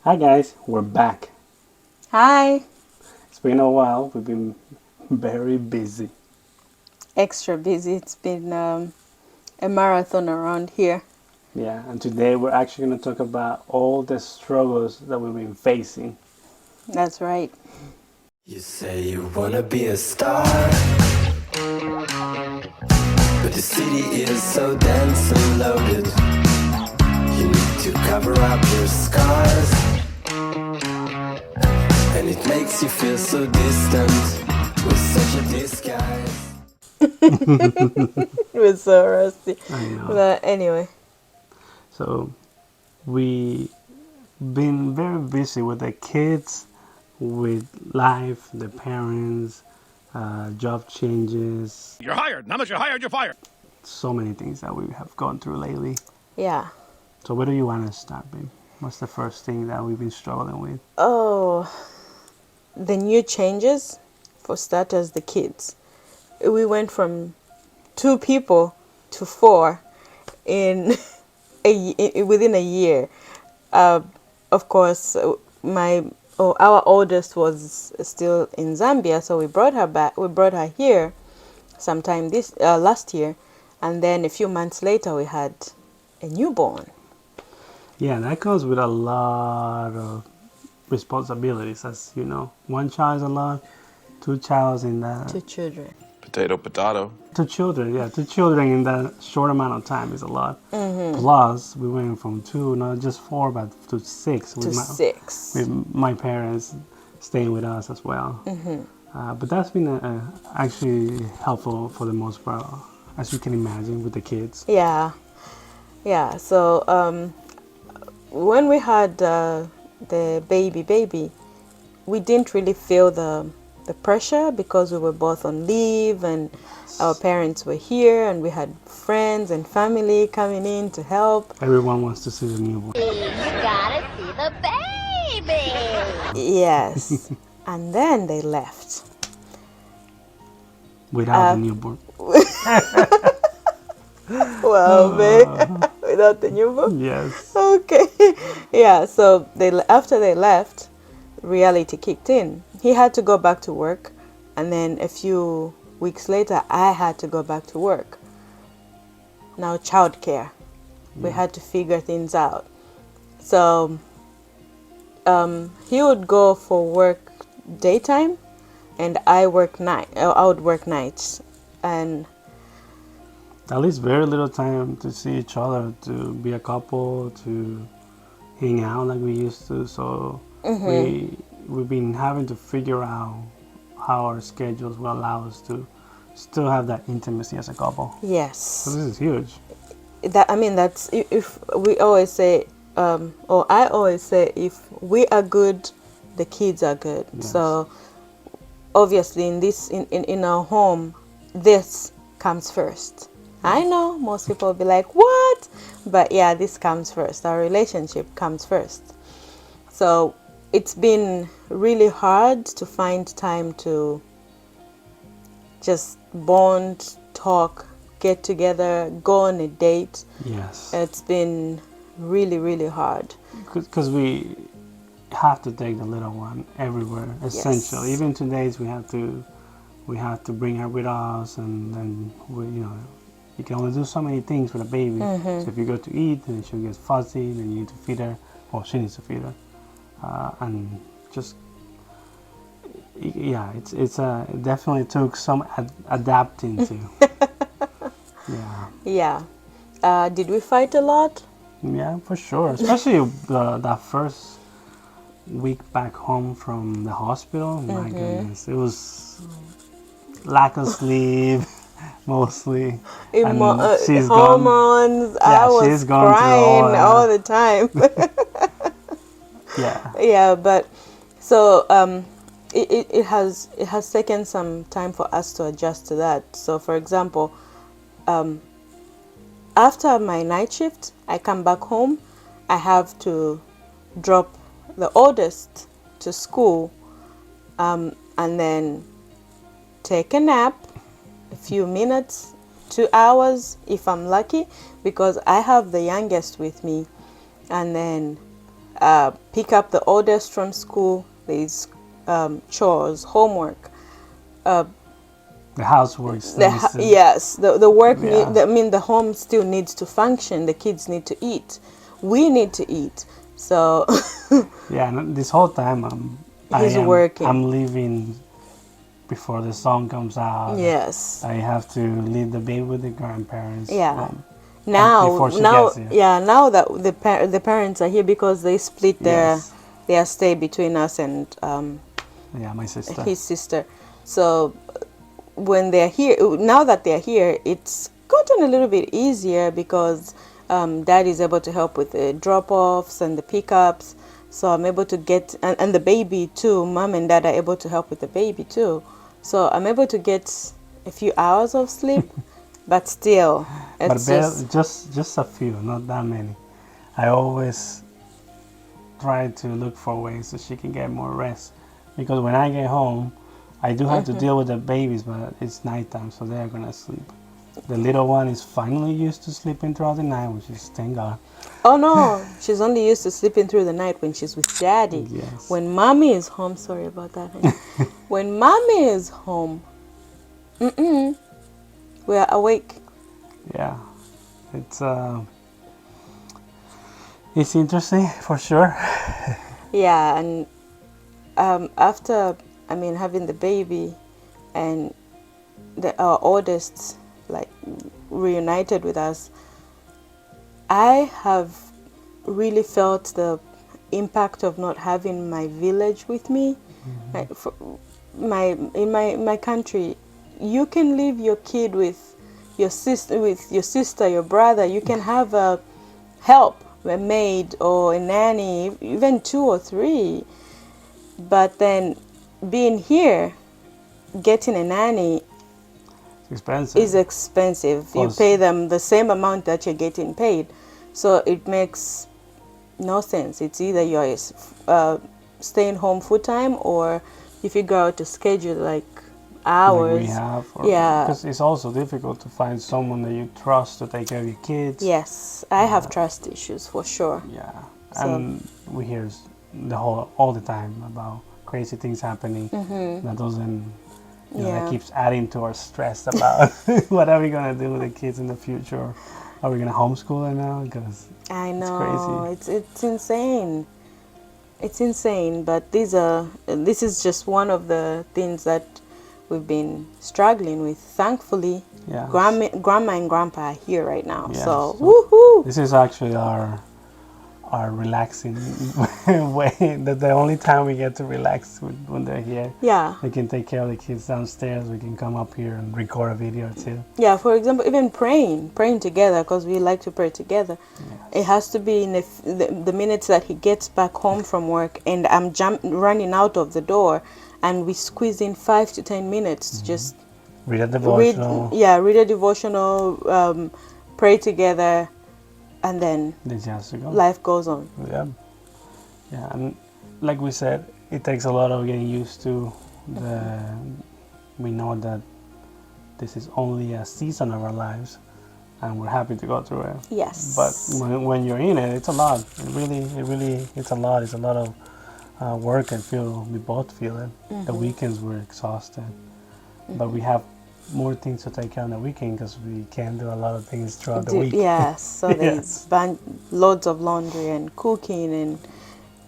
Hi guys, we're back. Hi, It's been a while. We've been very busy. extra busy. It's been a marathon around here. Yeah, and today we're actually going to talk about all the struggles that we've been facing. That's right. You say you wanna be a star, but the city is so dense and loaded. You need to cover up your scars, and it makes you feel so distant with such a disguise. It was so rusty. I know. But anyway, So we been very busy with the kids, with life, the parents, job changes, You're hired. Now that you're hired, you're fired. so many things that we have gone through lately. yeah. So where do you want to start, babe? What's the first thing that we've been struggling with? Oh, the new changes, for starters, the kids. We went from two people to four in within a year. Uh, of course, our oldest was still in Zambia, so we brought her back. We brought her here sometime this last year, and then a few months later we had a newborn. Yeah, that comes with a lot of responsibilities, as you know. One child is a lot, two childs in that Two children. Potato, potato. two children, yeah, two children in that short amount of time is a lot. Plus, we went from two, not just four, but to six To six. with my parents staying with us as well. But that's been actually helpful for the most part, as you can imagine, with the kids. Yeah, yeah. So when we had the baby, we didn't really feel the pressure because we were both on leave and our parents were here and we had friends and family coming in to help. Everyone wants to see the newborn. You gotta see the baby. Yes. And then they left. Without the newborn. Well, without the newborn. Yes. Okay. Yeah, so after they left, reality kicked in. He had to go back to work, and then a few weeks later I had to go back to work. Now childcare. We had to figure things out. So he would go for work daytime and I would work nights. And At least very little time to see each other, to be a couple, to hang out like we used to. So we've been having to figure out how our schedules will allow us to still have that intimacy as a couple. So yes, this is huge. that's if we always say, or I always say, if we are good, the kids are good. Yes. So obviously in our home, this comes first. I know most people will be like, what? But yeah, this comes first. Our relationship comes first. So it's been really hard to find time to just bond, talk, get together, go on a date. Yes. It's been really, really hard. Because we have to take the little one everywhere, essential. Yes. Even today's we have to bring her with us, and then you can only do so many things with a baby. So if you go to eat and she gets fuzzy, then you need to feed her, or she needs to feed her, and just yeah, it definitely took some adapting to. Yeah. Yeah. Did we fight a lot? Yeah, for sure. Especially that first week back home from the hospital. My goodness, it was lack of sleep mostly. And she's gone. Hormones. Yeah, I was she's gone through crying all all that. the time. Yeah. Yeah, but so it has taken some time for us to adjust to that. So for example, after my night shift, I come back home. I have to drop the oldest to school, and then take a nap, a few minutes, 2 hours if I'm lucky, because I have the youngest with me, and then pick up the oldest from school. There's chores, homework. The housework still The, needs to- yes, the work. Yeah. I mean, the home still needs to function. The kids need to eat. We need to eat. So Yeah, and this whole time He's working. I'm leaving before the song comes out. yes. I have to leave the baby with the grandparents. Yeah. um, Now, before she now, gets here. yeah. Now that the parents are here because they split Yes. their stay between us and Yeah, my sister. his sister. So when they're here, now that they're here, it's gotten a little bit easier because dad is able to help with the drop-offs and the pickups. So I'm able to get, and the baby too. Mom and dad are able to help with the baby too. So I'm able to get a few hours of sleep, but still, But it's just just a few, not that many. I always try to look for ways so she can get more rest. Because when I get home, I do have to deal with the babies, but it's nighttime, so they're gonna sleep. The little one is finally used to sleeping throughout the night, which is thank God. Oh no, she's only used to sleeping through the night when she's with daddy. Yes. When mommy is home, sorry about that. honey. When mommy is home, we are awake. Yeah, it's interesting for sure. Yeah, and after having the baby, and our oldest like reunited with us, I have really felt the impact of not having my village with me. Like in my country, you can leave your kid with your sister, your brother. You can have a help, a maid or a nanny, even 2 or 3. But then being here, getting a nanny It's expensive. is expensive. You Plus- pay them the same amount that you're getting paid. So it makes no sense. It's either you're staying home full time or you figure out to schedule like hours. Like we have, Yeah. because it's also difficult to find someone that you trust to take care of your kids. Yes, I have trust issues for sure. Yeah, So- and we hear all the time about crazy things happening. That doesn't, that Yeah. keeps adding to our stress about what are we gonna do with the kids in the future? Are we gonna homeschool them now? Because I know crazy. it's insane. It's insane, but this is just one of the things that we've been struggling with. Thankfully, yeah, grandma and grandpa are here right now. Yeah, So, so- woohoo! this is actually our relaxing way. That the only time we get to relax when they're here. Yeah, We can take care of the kids downstairs. We can come up here and record a video or two. yeah. For example, even praying together because we like to pray together. It has to be in the minutes that he gets back home from work, and I'm running out of the door, and we squeeze in 5 to 10 minutes to just Read a read devotional. read a devotional, pray together, and then Then she has to go. life goes on. Yeah. Yeah, and like we said, it takes a lot of getting used to we know that this is only a season of our lives and we're happy to go through it. Yes. But when you're in it, it's a lot. It's a lot. It's a lot of work. We both feel it. The weekends we're exhausted. But we have more things to take care of on the weekend because we can't do a lot of things throughout the week. Yes, so there's loads of laundry and cooking and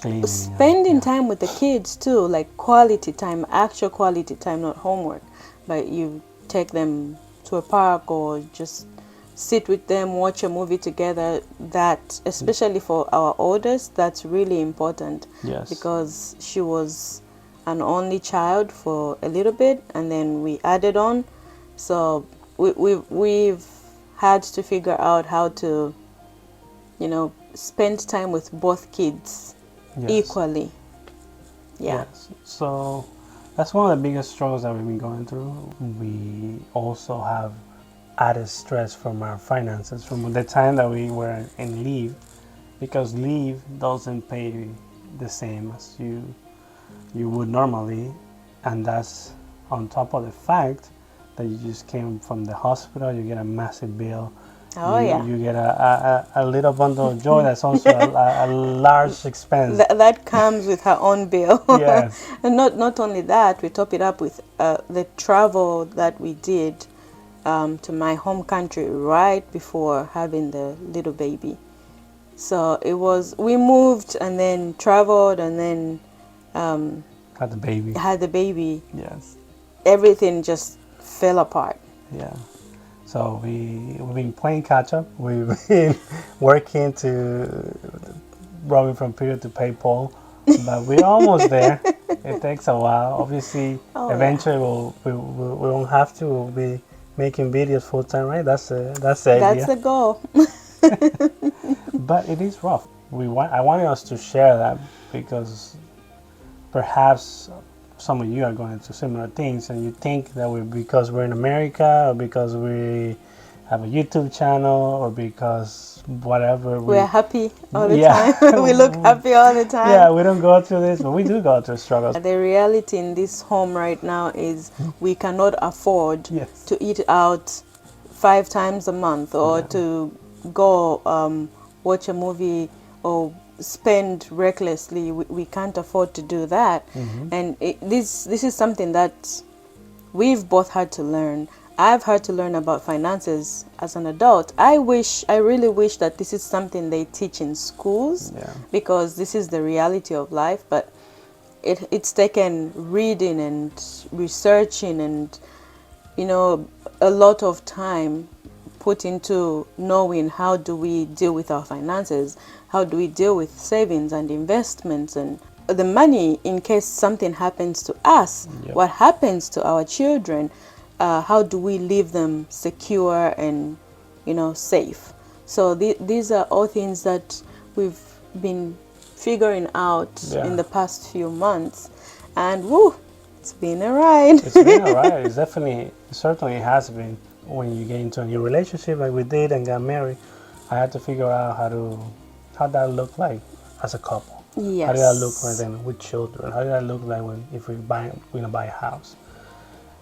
Cleaning, spending time with the kids too, like quality time, actual quality time, not homework. But you take them to a park or just sit with them, watch a movie together. That, especially for our oldest, that's really important. Yes. Because she was an only child for a little bit, and then we added on. So we've had to figure out how to, spend time with both kids Yes. equally. Yeah. Yes. So that's one of the biggest struggles that we've been going through. We also have added stress from our finances from the time that we were in leave, because leave doesn't pay the same as you would normally, and that's on top of the fact that you just came from the hospital. You get a massive bill Oh, yeah. You get a little bundle of joy that's also a large expense. That comes with her own bill. Yes. And not only that, we top it up with the travel that we did to my home country right before having the little baby. So we moved and then traveled and then Had the baby. had the baby. Yes. Everything just fell apart. Yeah. So we've been playing catch up. We've been working to robbing from Peter to pay Paul, but we're almost there. It takes a while. Obviously, eventually we won't have to be making videos full time, right? That's the idea. That's the goal. But it is rough. I wanted us to share that because perhaps some of you are going through similar things, and you think that because we're in America, or because we have a YouTube channel, or because whatever. We're happy all the Yeah. time. We look happy all the time. Yeah, we don't go through this, but we do go through struggles. The reality in this home right now is we cannot afford Yes. to eat out 5 times a month or to go watch a movie or spend recklessly. We can't afford to do that. And this is something that we've both had to learn. I've had to learn about finances as an adult. I really wish that this is something they teach in schools, because this is the reality of life. But it's taken reading and researching and, a lot of time put into knowing how do we deal with our finances, how do we deal with savings and investments and the money in case something happens to us, what happens to our children, how do we leave them secure and safe. So these are all things that we've been figuring out in the past few months, and it's been a ride. It's been a ride. It certainly has been. When you get into a new relationship like we did and got married, I had to figure out how that looked like as a couple. Yes. How did that look like then with children? How did that look like if we're gonna buy a house?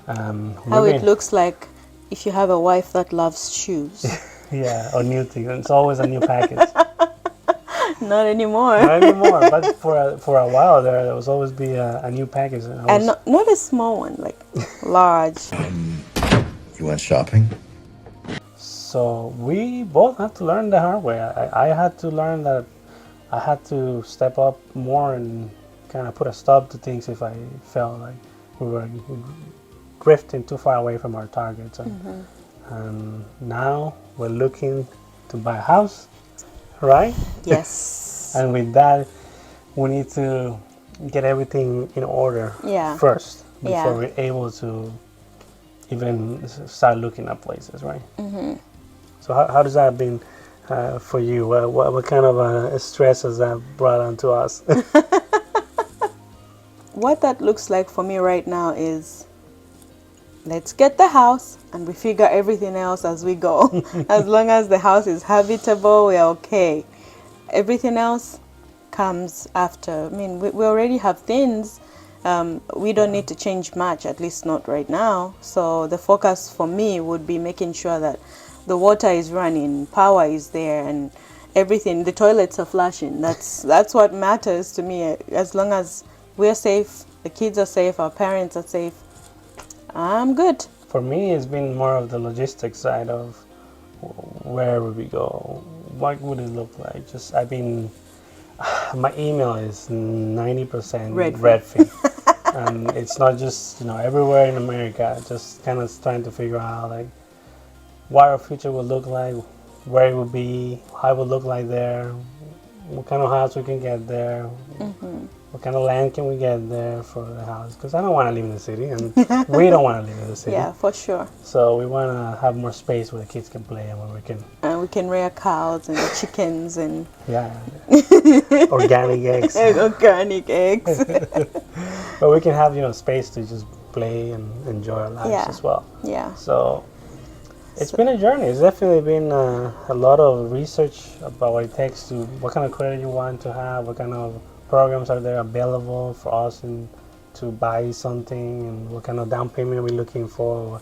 How it looks like if you have a wife that loves shoes. Yeah, or new things. It's always a new package. Not anymore. Not anymore, but for a while there was always be a new package. And not a small one, like large. You went shopping? So we both had to learn the hard way. I had to learn that I had to step up more and kind of put a stop to things if I felt like we were drifting too far away from our targets. And now we're looking to buy a house, right? Yes. And with that, we need to get everything in order first before we're able to even start looking at places, right? So how does that been for you? What kind of stress has that brought onto us? What that looks like for me right now is, let's get the house and we figure everything else as we go. As long as the house is habitable, we're okay. Everything else comes after. I mean, we already have things. We don't need to change much, at least not right now. So the focus for me would be making sure that the water is running, power is there, and everything. The toilets are flushing. That's what matters to me. As long as we're safe, the kids are safe, our parents are safe, I'm good. For me, it's been more of the logistics side of where would we go, what would it look like. My email is 90% Redfin. And it's not just, everywhere in America, just kind of trying to figure out like what our future will look like, where it will be, how it will look like there, what kind of house we can get there, what kind of land can we get there for the house. Because I don't want to live in the city, and we don't want to live in the city. Yeah, for sure. So we want to have more space where the kids can play and where we can rear cows and chickens and organic eggs. Organic eggs. But we can have space to just play and enjoy our lives as well. Yeah. So it's been a journey. It's definitely been a lot of research about what it takes to, what kind of credit you want to have, what kind of programs are there available for us and to buy something, and what kind of down payment are we looking for.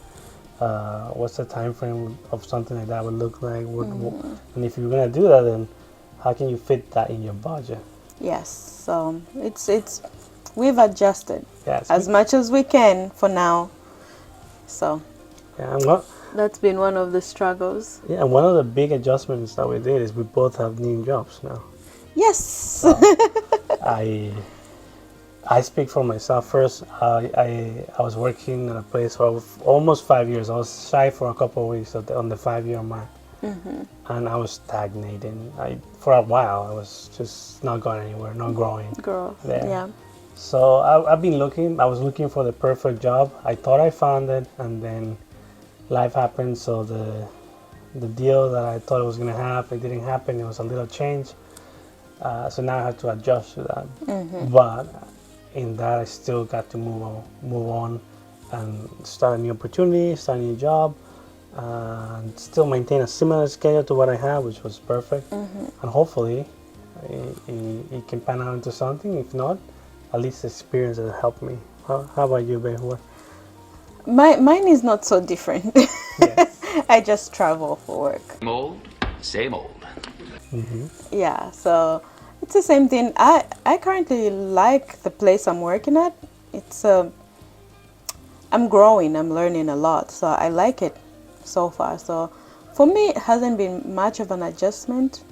what's the time frame of something like that would look like? And if you're gonna do that, then how can you fit that in your budget? Yes. So it's we've adjusted Yes. as much as we can for now. So Yeah, and what? that's been one of the struggles. Yeah, and one of the big adjustments that we did is we both have new jobs now. Yes. I speak for myself first. I was working at a place for almost 5 years. I was shy for a couple of weeks on the 5-year mark, and I was stagnating. For a while, I was just not going anywhere, not growing. Growth. there. Yeah. So I've been looking. I was looking for the perfect job. I thought I found it, and then life happened. So the deal that I thought it was gonna happen, it didn't happen. It was a little change. So now I have to adjust to that. But in that, I still got to move on, and start a new opportunity, start a new job, and still maintain a similar schedule to what I had, which was perfect. And hopefully, it can pan out into something. If not, at least the experience that helped me. How about you, babe? What? Mine is not so different. Yes. I just travel for work. Same old, same old. Yeah, so it's the same thing. I currently like the place I'm working at. It's I'm growing, I'm learning a lot, so I like it so far. So for me, it hasn't been much of an adjustment.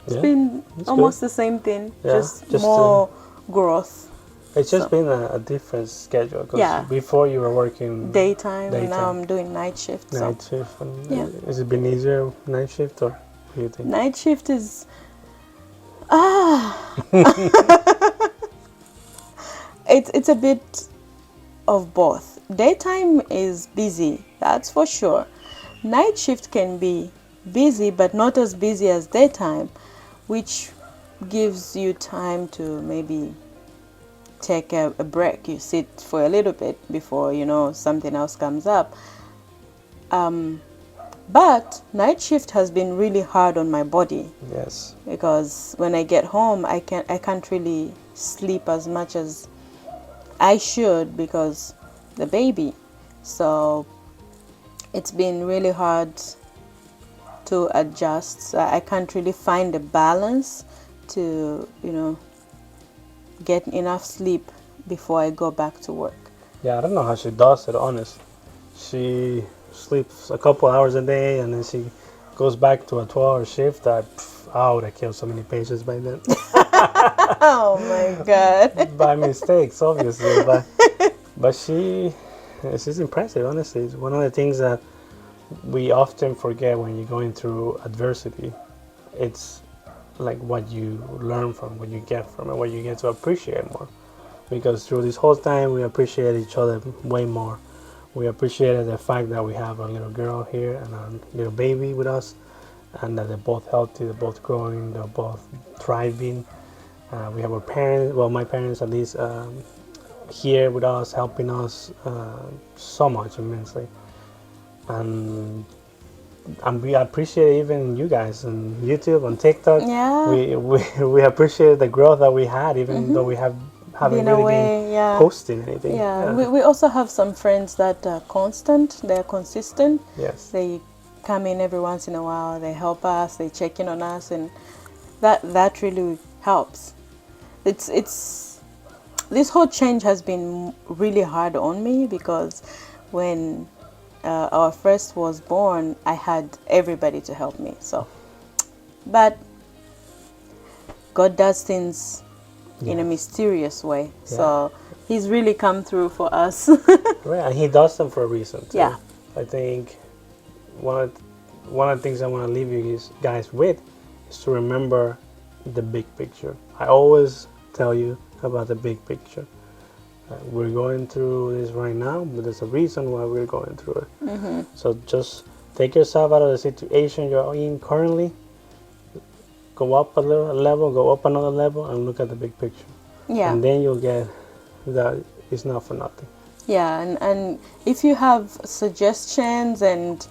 It's Yeah, been that's almost good. the same thing, Yeah, just just, more growth. It's just So- been a different schedule. 'Cause Yeah. before you were working Daytime, and now Daytime. I'm doing night shift. So night shift. And Yeah. Has it been easier night shift, or what do you think? night shift is it's a bit of both. Daytime is busy, that's for sure. Night shift can be busy, but not as busy as daytime, which gives you time to maybe take a break. You sit for a little bit before something else comes up. But night shift has been really hard on my body, Yes. because when I get home, I can't really sleep as much as I should because the baby. So it's been really hard to adjust. So I can't really find a balance to get enough sleep before I go back to work. Yeah, I don't know how she does it, honest. She sleeps a couple hours a day, and then she goes back to a 12-hour shift. I would have killed so many patients by then. Oh my God. By mistakes, obviously. But she's impressive, honestly. It's one of the things that we often forget when you're going through adversity. It's like what you learn from, what you get from it, what you get to appreciate more. Because through this whole time, we appreciate each other way more. We appreciated the fact that we have a little girl here and a little baby with us, and that they're both healthy, they're both growing, they're both thriving. We have our parents, well, my parents at least, here with us, helping us so much, immensely. And we appreciate even you guys on YouTube, on TikTok. Yeah. We appreciate the growth that we had, even though we haven't Been really away, been yeah. posting anything. Yeah, we also have some friends that are constant, they're consistent. Yes. They come in every once in a while, they help us, they check in on us, and that really helps. It's this whole change has been really hard on me, because when our first was born, I had everybody to help me. So, but God does things in a mysterious way. So He's really come through for us. Right, and He does them for a reason too. Yeah. I think one of the things I want to leave you guys with is to remember the big picture. I always tell you about the big picture. We're going through this right now, but there's a reason why we're going through it. So just take yourself out of the situation you're in currently, go up a little level, go up another level, and look at the big picture. Yeah. And then you'll get that it's not for nothing. Yeah, and if you have suggestions and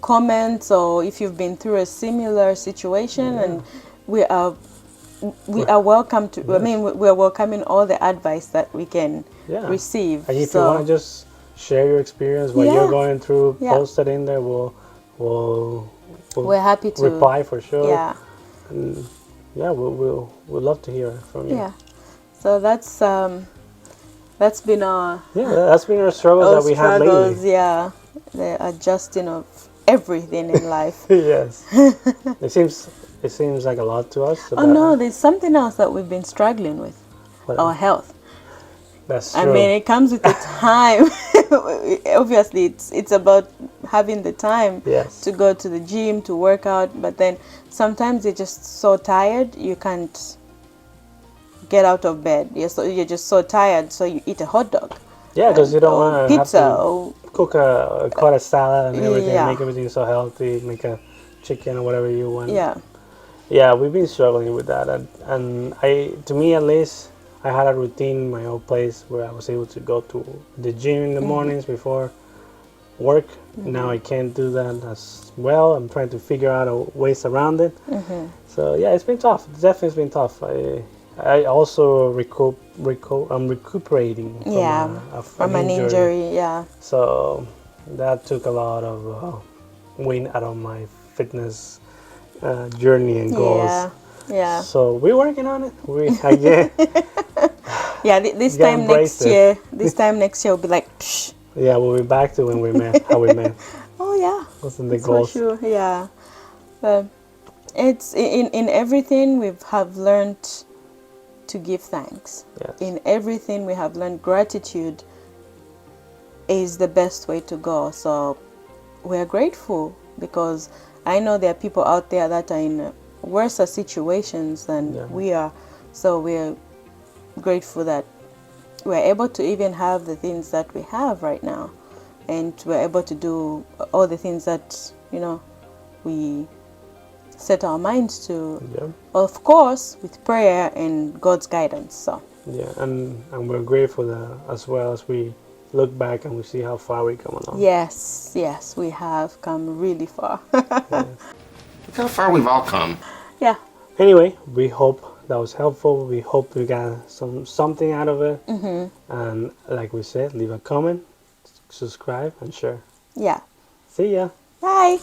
comments, or if you've been through a similar situation, and we are welcome to. I mean, we are welcoming all the advice that we can Yeah. receive. And if So, you want to just share your experience, what Yeah. you're going through, Yeah. post it in there. We'll We're happy to reply for sure. Yeah, Yeah, we'll love to hear from you. yeah. So that's been our Yeah, that's been our struggles that we had struggles. lately. Yeah, the adjusting of everything in life. Yes, it seems like a lot to us. Oh no, there's something else that we've been struggling with. What Our else? health. That's I true. mean, it comes with the time. Obviously, it's about having the time Yes. to go to the gym to work out. But then sometimes you're just so tired you can't get out of bed. You're just so tired, so you eat a hot dog, Yeah, because you don't or want to have pizza, to or cook quite a salad and everything, Yeah. make everything so healthy, make a chicken or whatever you want. yeah, Yeah, we've been struggling with that, and to me at least, I had a routine in my old place where I was able to go to the gym in the mornings before work. Now I can't do that as well. I'm trying to figure out ways around it. So yeah, it's been tough. Definitely, it's been tough. I also I'm recuperating from, yeah. From an injury, yeah. So that took a lot of wind out of my fitness journey and goals. Yeah, yeah. So we're working on it. Again, Yeah, this You gotta time embrace next it. year, we'll be like, psh. yeah, we'll be back to when we met, how we met. Oh yeah, What's in the for goals? sure. Yeah, it's in everything we have learned to give thanks. Yes. In everything we have learned gratitude is the best way to go. So we're grateful because I know there are people out there that are in worse situations than Yeah. we are. So we're grateful that we're able to even have the things that we have right now, and we're able to do all the things that we set our minds to, Yeah, of course with prayer and God's guidance. So yeah, and we're grateful as well as we look back and we see how far we come along. yes, we have come really far. Look how far we've all come. Yeah, Anyway, we hope that was helpful. We hope we got something out of it. And like we said, leave a comment, subscribe, and share. yeah. See ya. Bye.